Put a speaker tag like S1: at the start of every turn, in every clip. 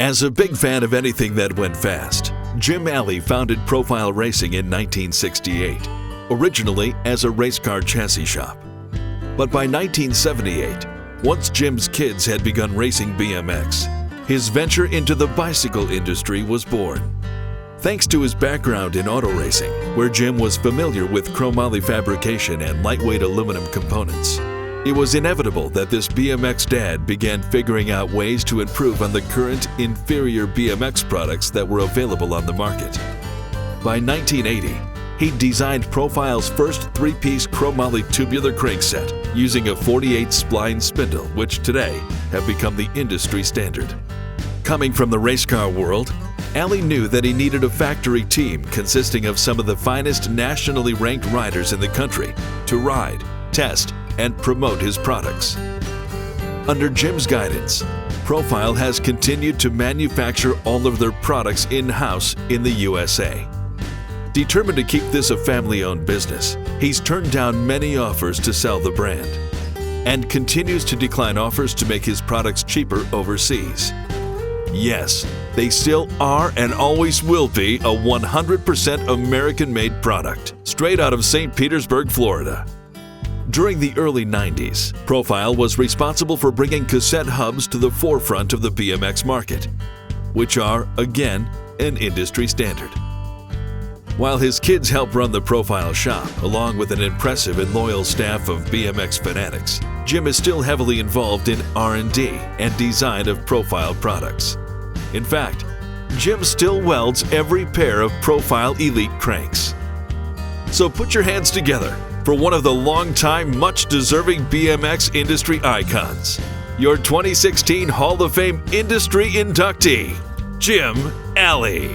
S1: As a big fan of anything that went fast, Jim Alley founded Profile Racing in 1968, originally as a race car chassis shop. But by 1978, once Jim's kids had begun racing BMX, his venture into the bicycle industry was born. Thanks to his background in auto racing, where Jim was familiar with chromoly fabrication and lightweight aluminum components, it was inevitable that this BMX dad began figuring out ways to improve on the current inferior BMX products that were available on the market. By 1980, he designed Profile's first three-piece chromoly tubular crankset using a 48-spline spindle, which today have become the industry standard. Coming from the race car world, Alley knew that he needed a factory team consisting of some of the finest nationally ranked riders in the country to ride, test, and promote his products. Under Jim's guidance, Profile has continued to manufacture all of their products in-house in the USA. Determined to keep this a family-owned business, he's turned down many offers to sell the brand and continues to decline offers to make his products cheaper overseas. Yes, they still are and always will be a 100% American-made product, straight out of St. Petersburg, Florida. During the early 90s, Profile was responsible for bringing cassette hubs to the forefront of the BMX market, which are, again, an industry standard. While his kids help run the Profile shop, along with an impressive and loyal staff of BMX fanatics, Jim is still heavily involved in R&D and design of Profile products. In fact, Jim still welds every pair of Profile Elite cranks. So put your hands together for one of the longtime, much-deserving BMX industry icons, your 2016 Hall of Fame industry inductee, Jim Alley.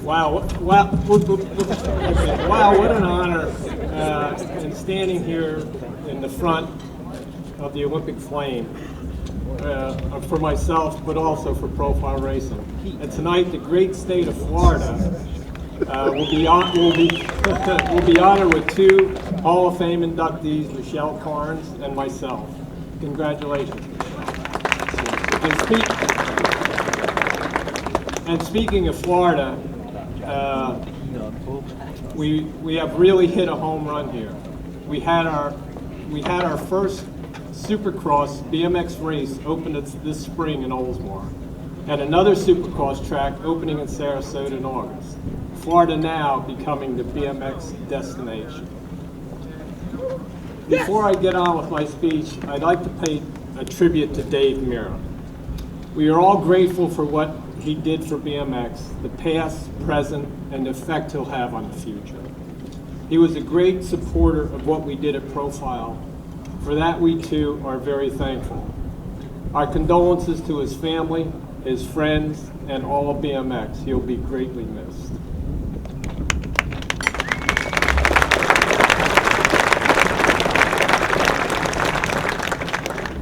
S2: Wow, wow, what an honor, and standing here in the front of the Olympic flame for myself, but also for Profile Racing. And tonight, the great state of Florida will be honored with two Hall of Fame inductees, Michelle Carnes and myself. Congratulations. And speaking of Florida, we have really hit a home run here. We had our first Supercross BMX race opened this spring in Oldsmar, and another Supercross track opening in Sarasota in August. Florida now becoming the BMX destination. Before I get on with my speech, I'd like to pay a tribute to Dave Mira. We are all grateful for what he did for BMX, the past, present, and the effect he'll have on the future. He was a great supporter of what we did at Profile. For that, we too are very thankful. Our condolences to his family, his friends, and all of BMX. He'll be greatly missed.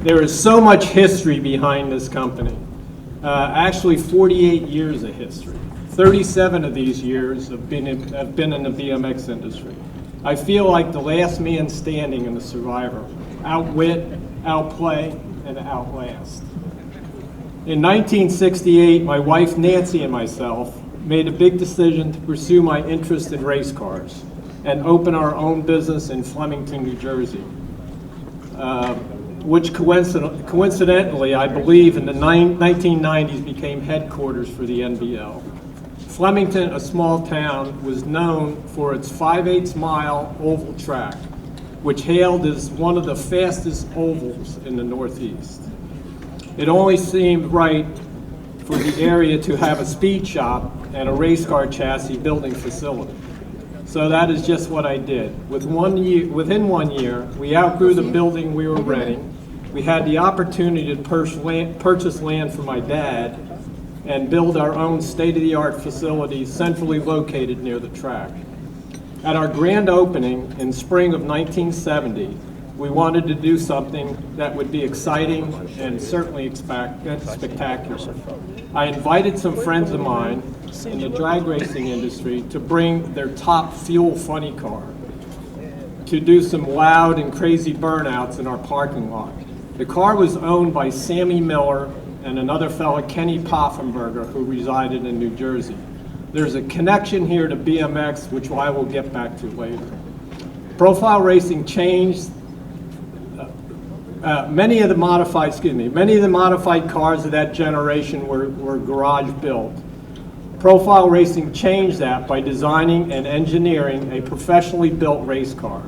S2: There is so much history behind this company. Actually 48 years of history. 37 of these years have been in the BMX industry. I feel like the last man standing and the survivor. Outwit, outplay, and outlast. In 1968, my wife Nancy and myself made a big decision to pursue my interest in race cars and open our own business in Flemington, New Jersey. Which coincidentally, I believe, in the 1990s became headquarters for the NBL. Flemington, a small town, was known for its 5/8 mile oval track, which hailed as one of the fastest ovals in the Northeast. It only seemed right for the area to have a speed shop and a race car chassis building facility. So that is just what I did. Within 1 year, we outgrew the building we were renting. We had the opportunity to purchase land from my dad and build our own state-of-the-art facility centrally located near the track. At our grand opening in spring of 1970, we wanted to do something that would be exciting and certainly spectacular. I invited some friends of mine in the drag racing industry to bring their top fuel funny car to do some loud and crazy burnouts in our parking lot. The car was owned by Sammy Miller and another fella, Kenny Poffenberger, who resided in New Jersey. There's a connection here to BMX, which I will get back to later. Profile racing changed. Many of the modified cars of that generation were garage built. Profile racing changed that by designing and engineering a professionally built race car.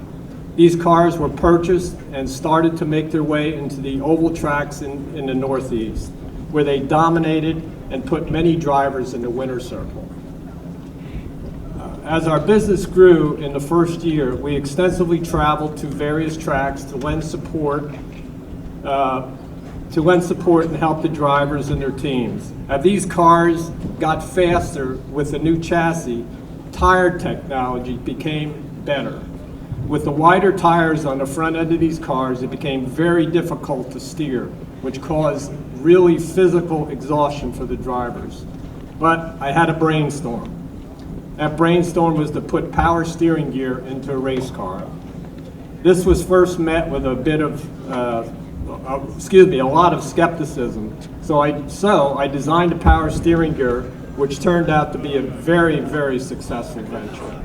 S2: These cars were purchased and started to make their way into the oval tracks in the Northeast, where they dominated and put many drivers in the winner's circle. As our business grew in the first year, we extensively traveled to various tracks to lend support and help the drivers and their teams. As these cars got faster with the new chassis, tire technology became better. With the wider tires on the front end of these cars, it became very difficult to steer, which caused really physical exhaustion for the drivers. But I had a brainstorm. That brainstorm was to put power steering gear into a race car. This was first met with a bit of a lot of skepticism. So I designed a power steering gear, which turned out to be a very, very successful venture.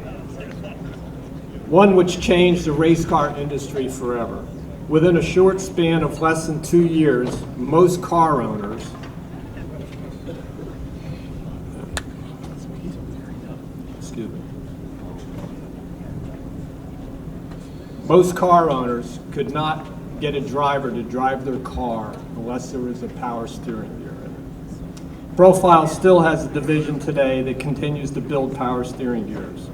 S2: One which changed the race car industry forever. Within a short span of less than 2 years, most car owners could not get a driver to drive their car unless there was a power steering gear in it. Profile still has a division today that continues to build power steering gears.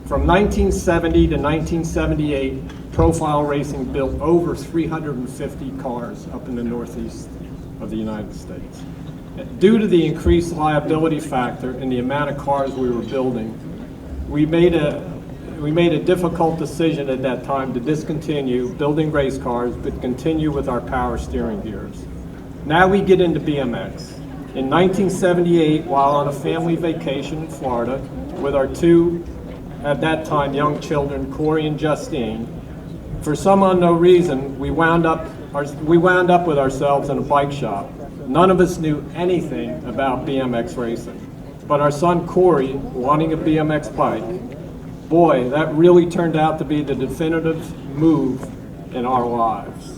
S2: From 1970 to 1978, Profile Racing built over 350 cars up in the Northeast of the United States. Due to the increased liability factor in the amount of cars we were building, we made a difficult decision at that time to discontinue building race cars, but continue with our power steering gears. Now we get into BMX. In 1978, while on a family vacation in Florida with our two, at that time, young children, Corey and Justine, for some unknown reason, we wound up with ourselves in a bike shop. None of us knew anything about BMX racing, but our son Corey, wanting a BMX bike, boy, that really turned out to be the definitive move in our lives.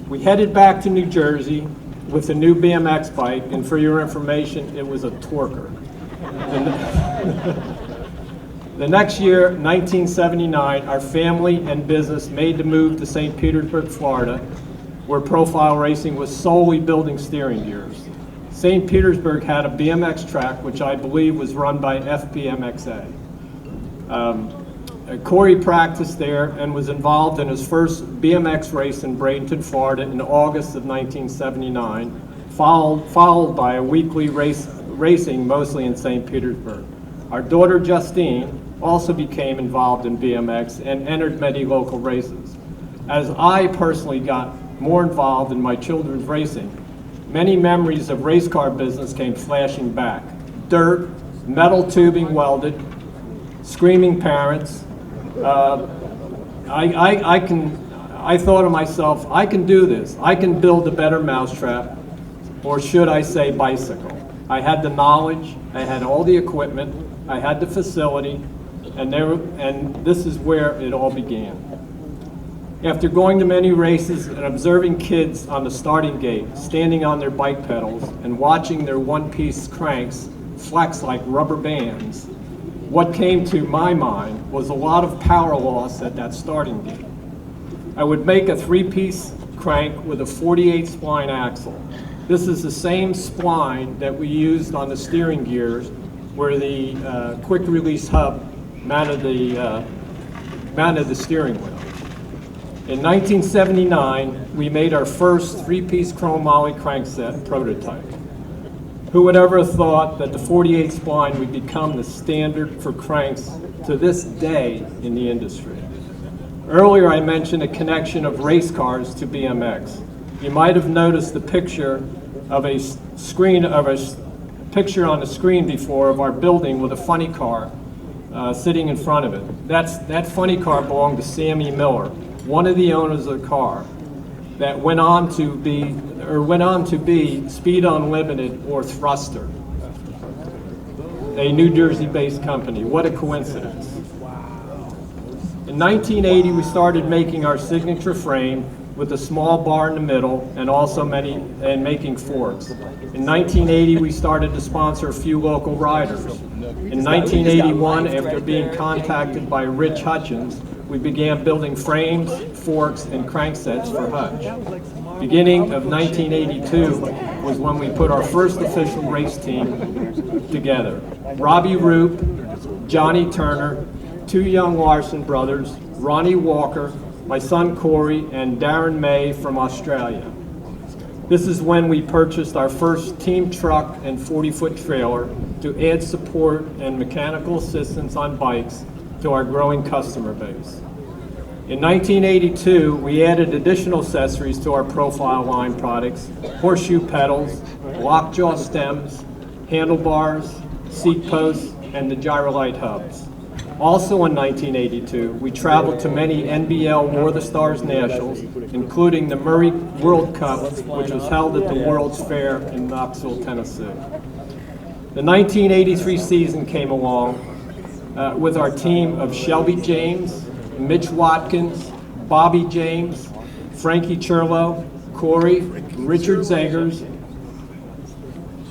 S2: We headed back to New Jersey with a new BMX bike, and for your information, it was a torquer. The next year, 1979, our family and business made the move to St. Petersburg, Florida, where Profile Racing was solely building steering gears. St. Petersburg had a BMX track, which I believe was run by FBMXA. Corey practiced there and was involved in his first BMX race in Bradenton, Florida in August of 1979, followed by a weekly racing mostly in St. Petersburg. Our daughter Justine also became involved in BMX and entered many local races. As I personally got more involved in my children's racing, many memories of race car business came flashing back. Dirt, metal tubing welded, screaming parents. I thought to myself, I can do this. I can build a better mousetrap, or should I say bicycle. I had the knowledge, I had all the equipment, I had the facility, and this is where it all began. After going to many races and observing kids on the starting gate, standing on their bike pedals and watching their one-piece cranks flex like rubber bands, what came to my mind was a lot of power loss at that starting gate. I would make a three-piece crank with a 48 spline axle. This is the same spline that we used on the steering gears where the quick release hub mounted the steering wheel. In 1979, we made our first three-piece chrome moly crankset prototype. Who would ever have thought that the 48 spline would become the standard for cranks to this day in the industry? Earlier I mentioned a connection of race cars to BMX. You might have noticed the picture of a picture on the screen before of our building with a funny car sitting in front of it. That funny car belonged to Sammy Miller, one of the owners of the car, that went on to be Speed Unlimited or Thruster, a New Jersey-based company. What a coincidence. In 1980, we started making our signature frame with a small bar in the middle and also making forks. In 1980, we started to sponsor a few local riders. In 1981, after being contacted by Rich Hutchins, we began building frames, forks, and cranksets for Hutch. Beginning of 1982 was when we put our first official race team together. Robbie Roop, Johnny Turner, two young Larson brothers, Ronnie Walker, my son Corey, and Darren May from Australia. This is when we purchased our first team truck and 40-foot trailer to add support and mechanical assistance on bikes to our growing customer base. In 1982, we added additional accessories to our profile line products: horseshoe pedals, lockjaw stems, handlebars, seat posts, and the Gyrolite hubs. Also in 1982, we traveled to many NBL War the Stars Nationals, including the Murray World Cup, which was held at the World's Fair in Knoxville, Tennessee. The 1983 season came along with our team of Shelby James, Mitch Watkins, Bobby James, Frankie Churlo, Corey, Richard Zegers,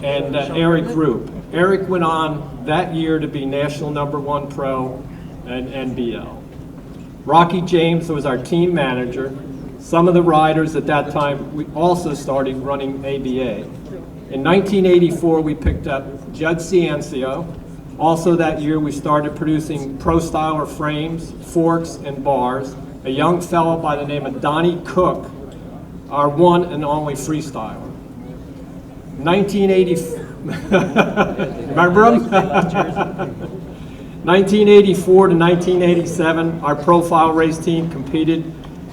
S2: and Eric Roop. Eric went on that year to be national #1 pro at NBL. Rocky James was our team manager. Some of the riders at that time, we also started running ABA. In 1984, we picked up Judd Ciancio. Also that year, we started producing Pro-Styler frames, forks, and bars. A young fellow by the name of Donnie Cook, our one and only freestyler. 1984 to 1987, our profile race team competed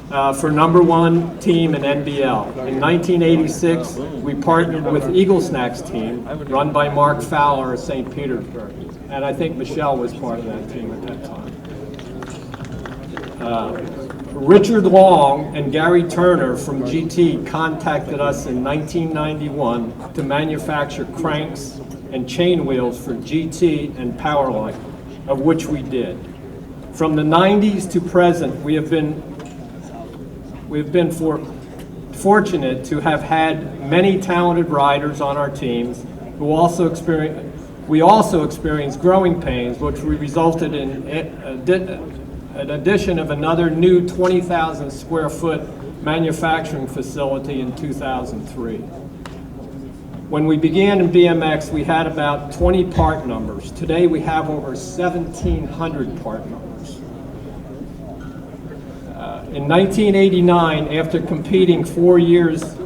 S2: for #1 team in NBL. In 1986, we partnered with Eagle Snacks team, run by Mark Fowler of St. Petersburg. And I think Michelle was part of that team at that time. Richard Long and Gary Turner from GT contacted us in 1991 to manufacture cranks and chain wheels for GT and Powerline, of which we did. From the 90s to present, we've been fortunate to have had many talented riders on our teams who also experienced growing pains, which resulted in an addition of another new 20,000 square foot manufacturing facility in 2003. When we began in BMX, we had about 20 part numbers. Today we have over 1,700 part numbers. In 1989, after completing 4 years of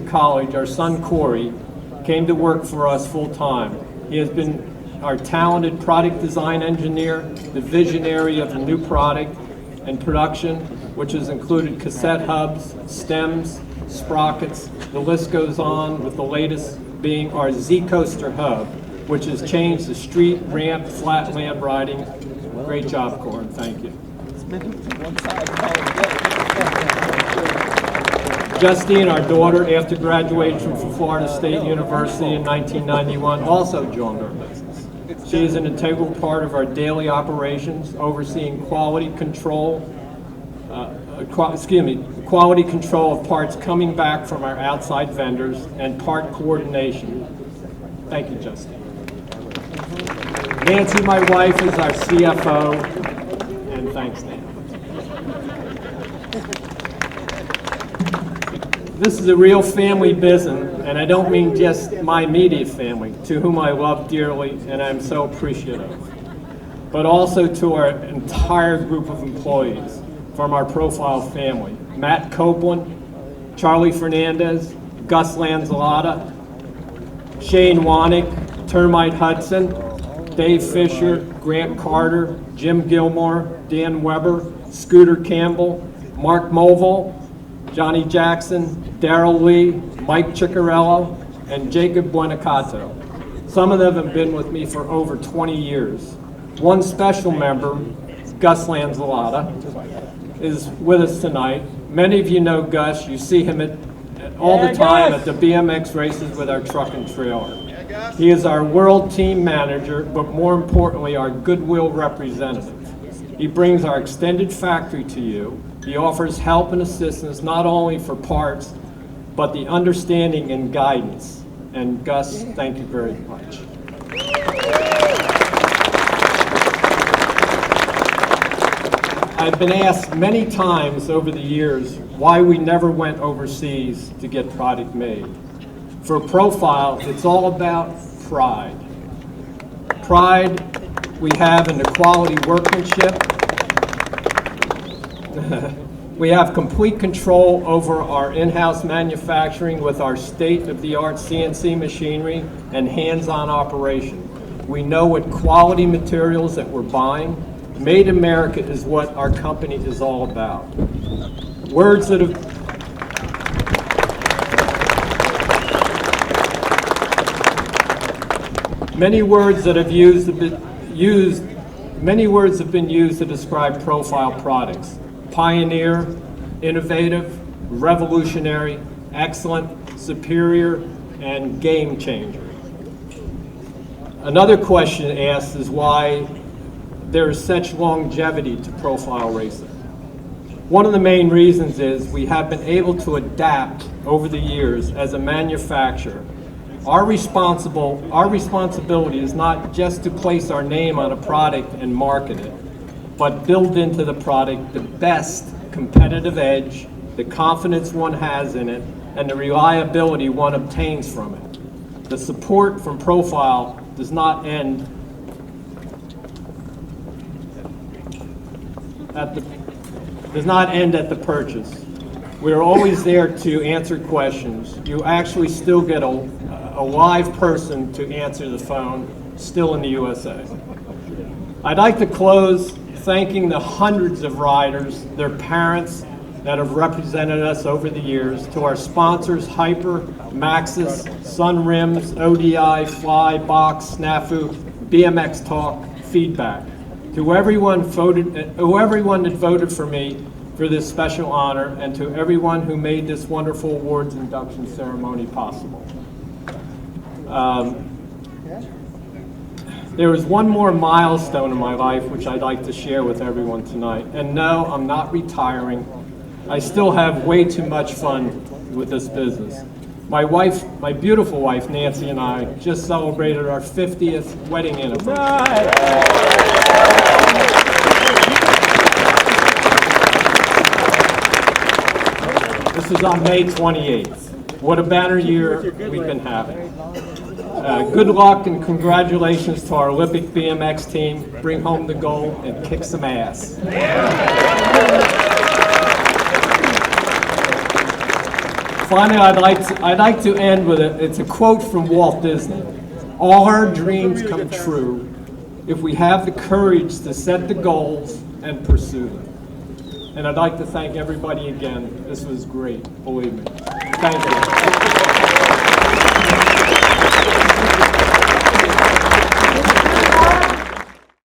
S2: college, our son Corey came to work for us full time. He has been our talented product design engineer, the visionary of the new product and production, which has included cassette hubs, stems, sprockets. The list goes on, with the latest being our Z-Coaster hub, which has changed the street, ramp, flatland riding. Great job, Corin. Thank you. Justine, our daughter, after graduation from Florida State University in 1991, also joined our business. She is an integral part of our daily operations, overseeing quality control of parts coming back from our outside vendors and part coordination. Thank you, Justine. Nancy, my wife, is our CFO, and thanks, Nancy. This is a real family business, and I don't mean just my immediate family, to whom I love dearly and I'm so appreciative, but also to our entire group of employees from our profile family: Matt Copeland, Charlie Fernandez, Gus Lanzalata, Shane Wanik, Termite Hudson, Dave Fisher, Grant Carter, Jim Gilmore, Dan Weber, Scooter Campbell, Mark Movil, Johnny Jackson, Darrell Lee, Mike Ciccarello, and Jacob Buenicato. Some of them have been with me for over 20 years. One special member, Gus Lanzalotta, is with us tonight. Many of you know Gus. You see him all the time at the BMX races with our truck and trailer. He is our world team manager, but more importantly, our goodwill representative. He brings our extended factory to you. He offers help and assistance not only for parts, but the understanding and guidance. And Gus, thank you very much. I've been asked many times over the years why we never went overseas to get product made. For Profile, it's all about pride. Pride we have in the quality workmanship. We have complete control over our in-house manufacturing with our state-of-the-art CNC machinery and hands-on operation. We know what quality materials that we're buying. Made America is what our company is all about. Words that have Many words have been used to describe Profile products. Pioneer, innovative, revolutionary, excellent, superior, and game changer. Another question asked is why there is such longevity to Profile racing. One of the main reasons is we have been able to adapt over the years as a manufacturer. Our responsibility is not just to place our name on a product and market it, but build into the product the best competitive edge, the confidence one has in it, and the reliability one obtains from it. The support from Profile does not end at the purchase. We are always there to answer questions. You actually still get a live person to answer the phone, still in the USA. I'd like to close thanking the hundreds of riders, their parents that have represented us over the years, to our sponsors, Hyper, Maxxis, Sun Rims, ODI, Fly, Box, Snafu, BMX Talk, Feedback. To everyone that voted for me for this special honor, and to everyone who made this wonderful awards induction ceremony possible. There is one more milestone in my life which I'd like to share with everyone tonight. And no, I'm not retiring. I still have way too much fun with this business. My wife, my beautiful wife, Nancy, and I just celebrated our 50th wedding anniversary. This is on May 28th. What a banner year we've been having. Good luck and congratulations to our Olympic BMX team. Bring home the gold and kick some ass. Finally, I'd like to end with it's a quote from Walt Disney. All our dreams come true if we have the courage to set the goals and pursue them. And I'd like to thank everybody again. This was great, believe me. Thank you.